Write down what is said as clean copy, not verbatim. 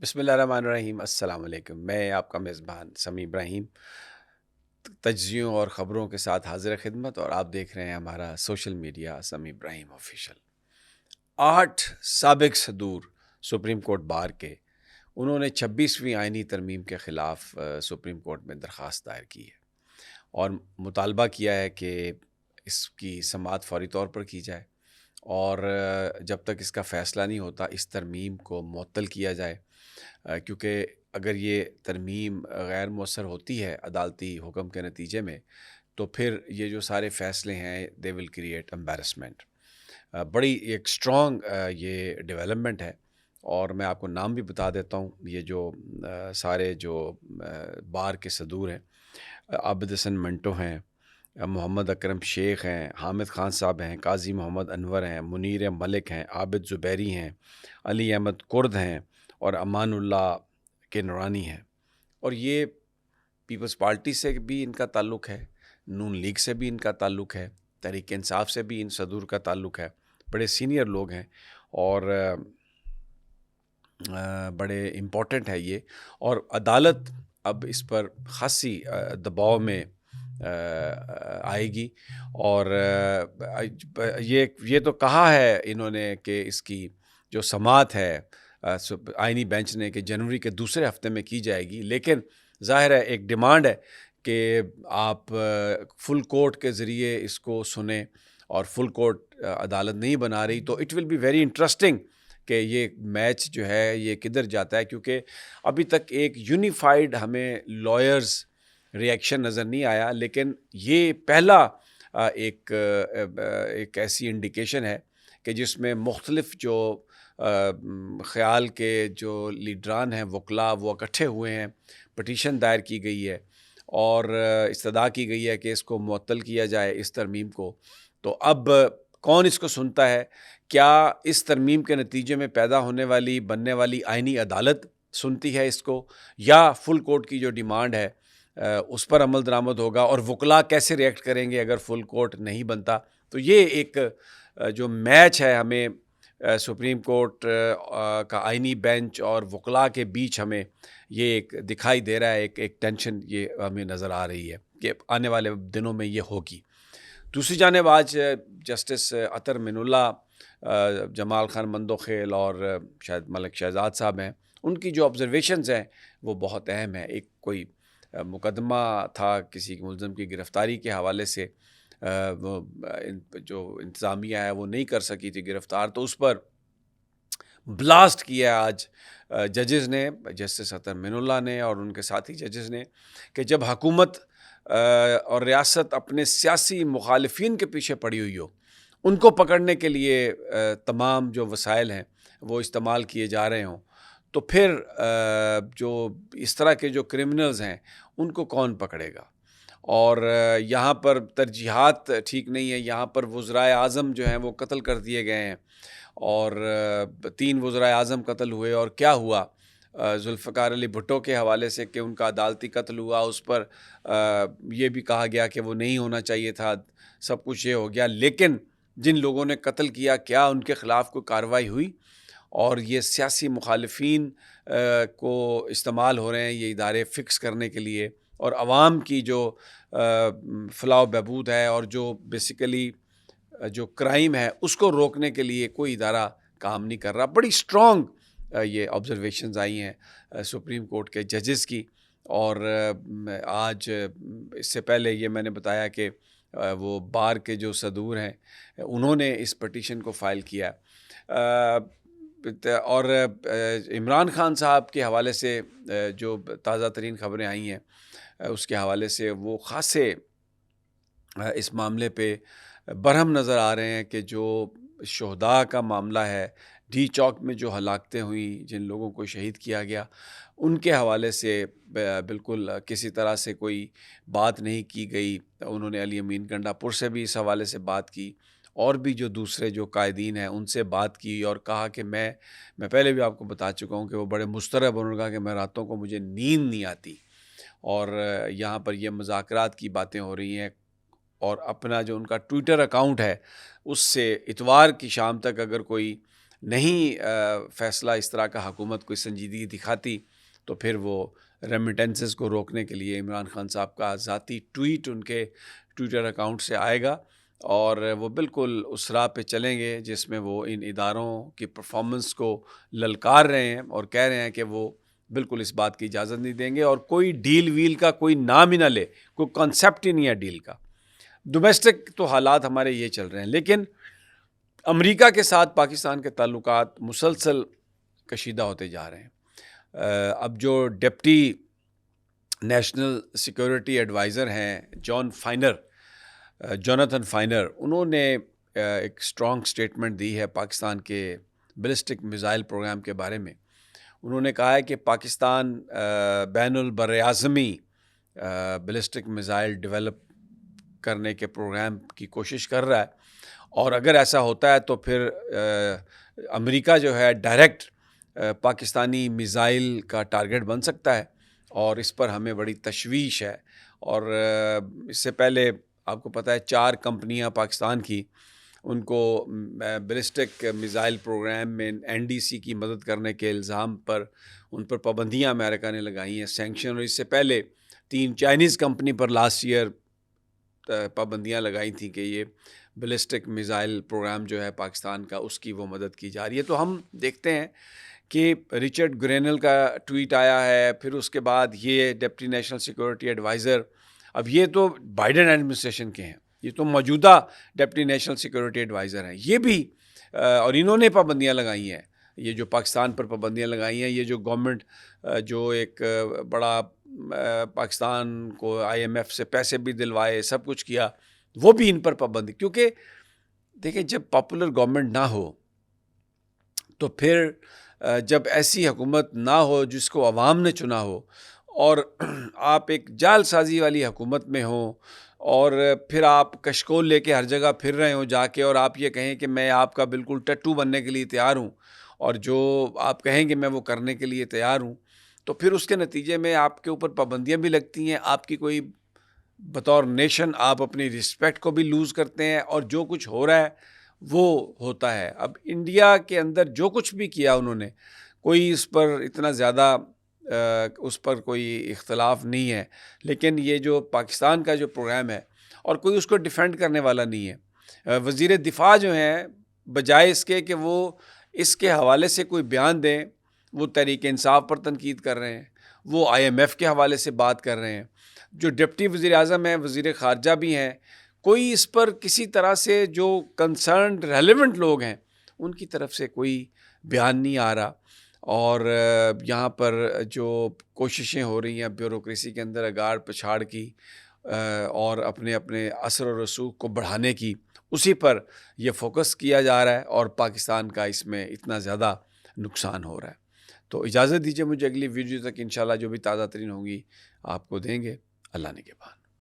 بسم اللہ الرحمن الرحیم۔ السلام علیکم، میں آپ کا میزبان سمیع ابراہیم تجزیوں اور خبروں کے ساتھ حاضر خدمت، اور آپ دیکھ رہے ہیں ہمارا سوشل میڈیا سمیع ابراہیم آفیشیل۔ 8 سابق صدور سپریم کورٹ بار کے انہوں نے 26ویں آئینی ترمیم کے خلاف سپریم کورٹ میں درخواست دائر کی ہے اور مطالبہ کیا ہے کہ اس کی سماعت فوری طور پر کی جائے اور جب تک اس کا فیصلہ نہیں ہوتا اس ترمیم کو معطل کیا جائے، کیونکہ اگر یہ ترمیم غیر مؤثر ہوتی ہے عدالتی حکم کے نتیجے میں تو پھر یہ جو سارے فیصلے ہیں دے ول کریٹ امبیرسمنٹ۔ بڑی ایک اسٹرانگ یہ ڈیولپمنٹ ہے، اور میں آپ کو نام بھی بتا دیتا ہوں۔ یہ جو سارے جو بار کے صدور ہیں، عابد حسن منٹو ہیں، محمد اکرم شیخ ہیں، حامد خان صاحب ہیں، قاضی محمد انور ہیں، منیر ملک ہیں، عابد زبیری ہیں، علی احمد کرد ہیں اور امان اللہ کے نورانی ہیں۔ اور یہ پیپلز پارٹی سے بھی ان کا تعلق ہے، نون لیگ سے بھی ان کا تعلق ہے، تحریک انصاف سے بھی ان صدور کا تعلق ہے۔ بڑے سینئر لوگ ہیں اور بڑے امپورٹنٹ ہے یہ، اور عدالت اب اس پر خاصی دباؤ میں آئے گی۔ اور یہ تو کہا ہے انہوں نے کہ اس کی جو سماعت ہے آئینی بینچ نے کہ جنوری کے دوسرے ہفتے میں کی جائے گی، لیکن ظاہر ہے ایک ڈیمانڈ ہے کہ آپ فل کورٹ کے ذریعے اس کو سنیں، اور فل کورٹ عدالت نہیں بنا رہی تو it will be very interesting کہ یہ میچ جو ہے یہ کدھر جاتا ہے، کیونکہ ابھی تک ایک یونیفائیڈ ہمیں لائرز ریئیکشن نظر نہیں آیا، لیکن یہ پہلا ایک ایسی انڈیکیشن ہے کہ جس میں مختلف جو خیال کے جو لیڈران ہیں وکلاء وہ اکٹھے ہوئے ہیں، پٹیشن دائر کی گئی ہے اور استدعا کی گئی ہے کہ اس کو معطل کیا جائے اس ترمیم کو۔ تو اب کون اس کو سنتا ہے؟ کیا اس ترمیم کے نتیجے میں پیدا ہونے والی بننے والی آئینی عدالت سنتی ہے اس کو، یا فل کورٹ کی جو ڈیمانڈ ہے اس پر عمل درآمد ہوگا، اور وکلاء کیسے ریئیکٹ کریں گے اگر فل کورٹ نہیں بنتا؟ تو یہ ایک جو میچ ہے ہمیں سپریم کورٹ کا آئینی بینچ اور وکلاء کے بیچ ہمیں یہ ایک دکھائی دے رہا ہے، ایک ٹینشن یہ ہمیں نظر آ رہی ہے کہ آنے والے دنوں میں یہ ہوگی۔ دوسری جانب آج جسٹس عطر من اللہ، جمال خان مندوخیل اور شاید ملک شہزاد صاحب ہیں، ان کی جو آبزرویشنز ہیں وہ بہت اہم ہیں۔ ایک کوئی مقدمہ تھا کسی ملزم کی گرفتاری کے حوالے سے، وہ جو انتظامیہ ہے وہ نہیں کر سکی تھی گرفتار، تو اس پر بلاسٹ کیا آج ججز نے، جسٹس عطر من اللہ نے اور ان کے ساتھی ججز نے، کہ جب حکومت اور ریاست اپنے سیاسی مخالفین کے پیچھے پڑی ہوئی ہو، ان کو پکڑنے کے لیے تمام جو وسائل ہیں وہ استعمال کیے جا رہے ہوں، تو پھر جو اس طرح کے جو کرمنلز ہیں ان کو کون پکڑے گا؟ اور یہاں پر ترجیحات ٹھیک نہیں ہے، یہاں پر وزرائے اعظم جو ہیں وہ قتل کر دیے گئے ہیں، اور 3 وزرائے اعظم قتل ہوئے، اور کیا ہوا ذوالفقار علی بھٹو کے حوالے سے کہ ان کا عدالتی قتل ہوا، اس پر یہ بھی کہا گیا کہ وہ نہیں ہونا چاہیے تھا، سب کچھ یہ ہو گیا، لیکن جن لوگوں نے قتل کیا کیا ان کے خلاف کوئی کارروائی ہوئی؟ اور یہ سیاسی مخالفین کو استعمال ہو رہے ہیں یہ ادارے فکس کرنے کے لیے، اور عوام کی جو فلاح و بہبود ہے اور جو بیسیکلی جو کرائم ہے اس کو روکنے کے لیے کوئی ادارہ کام نہیں کر رہا۔ بڑی اسٹرانگ یہ آبزرویشنز آئی ہیں سپریم کورٹ کے ججز کی، اور آج اس سے پہلے یہ میں نے بتایا کہ وہ بار کے جو صدور ہیں انہوں نے اس پٹیشن کو فائل کیا، اور عمران خان صاحب کے حوالے سے جو تازہ ترین خبریں آئی ہیں اس کے حوالے سے وہ خاصے اس معاملے پہ برہم نظر آ رہے ہیں کہ جو شہداء کا معاملہ ہے، ڈی چوک میں جو ہلاکتیں ہوئیں، جن لوگوں کو شہید کیا گیا، ان کے حوالے سے بالکل کسی طرح سے کوئی بات نہیں کی گئی۔ انہوں نے علی امین گنڈا پور سے بھی اس حوالے سے بات کی، اور بھی جو دوسرے جو قائدین ہیں ان سے بات کی، اور کہا کہ میں پہلے بھی آپ کو بتا چکا ہوں کہ وہ بڑے مضطرب، انہوں نے کہا کہ میں راتوں کو مجھے نیند نہیں آتی، اور یہاں پر یہ مذاکرات کی باتیں ہو رہی ہیں، اور اپنا جو ان کا ٹویٹر اکاؤنٹ ہے اس سے اتوار کی شام تک اگر کوئی نہیں فیصلہ اس طرح کا حکومت کوئی سنجیدگی دکھاتی تو پھر وہ ریمیٹنسز کو روکنے کے لیے عمران خان صاحب کا ذاتی ٹویٹ ان کے ٹویٹر اکاؤنٹ سے آئے گا، اور وہ بالکل اس راہ پہ چلیں گے جس میں وہ ان اداروں کی پرفارمنس کو للکار رہے ہیں اور کہہ رہے ہیں کہ وہ بالکل اس بات کی اجازت نہیں دیں گے، اور کوئی ڈیل ویل کا کوئی نام ہی نہ لے، کوئی کانسیپٹ ہی نہیں ہے ڈیل کا۔ ڈومیسٹک تو حالات ہمارے یہ چل رہے ہیں، لیکن امریکہ کے ساتھ پاکستان کے تعلقات مسلسل کشیدہ ہوتے جا رہے ہیں۔ اب جو ڈپٹی نیشنل سیکورٹی ایڈوائزر ہیں جوناتھن فائنر، انہوں نے ایک اسٹرانگ سٹیٹمنٹ دی ہے پاکستان کے بیلسٹک میزائل پروگرام کے بارے میں۔ انہوں نے کہا ہے کہ پاکستان بین البراعظمی بیلسٹک میزائل ڈیولپ کرنے کے پروگرام کی کوشش کر رہا ہے، اور اگر ایسا ہوتا ہے تو پھر امریکہ جو ہے ڈائریکٹ پاکستانی میزائل کا ٹارگٹ بن سکتا ہے، اور اس پر ہمیں بڑی تشویش ہے۔ اور اس سے پہلے آپ کو پتہ ہے 4 کمپنیاں پاکستان کی، ان کو بیلسٹک میزائل پروگرام میں NDC کی مدد کرنے کے الزام پر ان پر پابندیاں امریکہ نے لگائی ہیں، سینکشن، اور اس سے پہلے 3 چائنیز کمپنی پر لاسٹ ایئر پابندیاں لگائی تھیں کہ یہ بیلسٹک میزائل پروگرام جو ہے پاکستان کا، اس کی وہ مدد کی جا رہی ہے۔ تو ہم دیکھتے ہیں کہ رچرڈ گرینل کا ٹویٹ آیا ہے، پھر اس کے بعد یہ ڈپٹی نیشنل سیکورٹی ایڈوائزر، اب یہ تو بائیڈن ایڈمنسٹریشن کے ہیں، یہ تو موجودہ ڈپٹی نیشنل سیکورٹی ایڈوائزر ہیں، یہ بھی اور انہوں نے پابندیاں لگائی ہیں، یہ جو پاکستان پر پابندیاں لگائی ہیں، یہ جو گورنمنٹ جو ایک بڑا پاکستان کو IMF سے پیسے بھی دلوائے، سب کچھ کیا، وہ بھی ان پر پابندی، کیونکہ دیکھیں جب پاپولر گورنمنٹ نہ ہو تو پھر جب ایسی حکومت نہ ہو جس کو عوام نے چنا ہو، اور آپ ایک جعل سازی والی حکومت میں ہوں، اور پھر آپ کشکول لے کے ہر جگہ پھر رہے ہوں جا کے، اور آپ یہ کہیں کہ میں آپ کا بالکل ٹٹو بننے کے لیے تیار ہوں، اور جو آپ کہیں گے میں وہ کرنے کے لیے تیار ہوں، تو پھر اس کے نتیجے میں آپ کے اوپر پابندیاں بھی لگتی ہیں، آپ کی کوئی بطور نیشن آپ اپنی رسپیکٹ کو بھی لوز کرتے ہیں، اور جو کچھ ہو رہا ہے وہ ہوتا ہے۔ اب انڈیا کے اندر جو کچھ بھی کیا انہوں نے، کوئی اس پر اتنا زیادہ اس پر کوئی اختلاف نہیں ہے، لیکن یہ جو پاکستان کا جو پروگرام ہے، اور کوئی اس کو ڈیفینڈ کرنے والا نہیں ہے۔ وزیر دفاع جو ہیں، بجائے اس کے کہ وہ اس کے حوالے سے کوئی بیان دیں، وہ تحریک انصاف پر تنقید کر رہے ہیں، وہ IMF کے حوالے سے بات کر رہے ہیں۔ جو ڈپٹی وزیر اعظم ہیں، وزیر خارجہ بھی ہیں، کوئی اس پر کسی طرح سے جو کنسرنڈ ریلیونٹ لوگ ہیں ان کی طرف سے کوئی بیان نہیں آ رہا، اور یہاں پر جو کوششیں ہو رہی ہیں بیوروکریسی کے اندر اگاڑ پچھاڑ کی اور اپنے اثر و رسوخ کو بڑھانے کی، اسی پر یہ فوکس کیا جا رہا ہے، اور پاکستان کا اس میں اتنا زیادہ نقصان ہو رہا ہے۔ تو اجازت دیجیے، مجھے اگلی ویڈیو تک انشاءاللہ جو بھی تازہ ترین ہوگی آپ کو دیں گے۔ اللہ نگہبان۔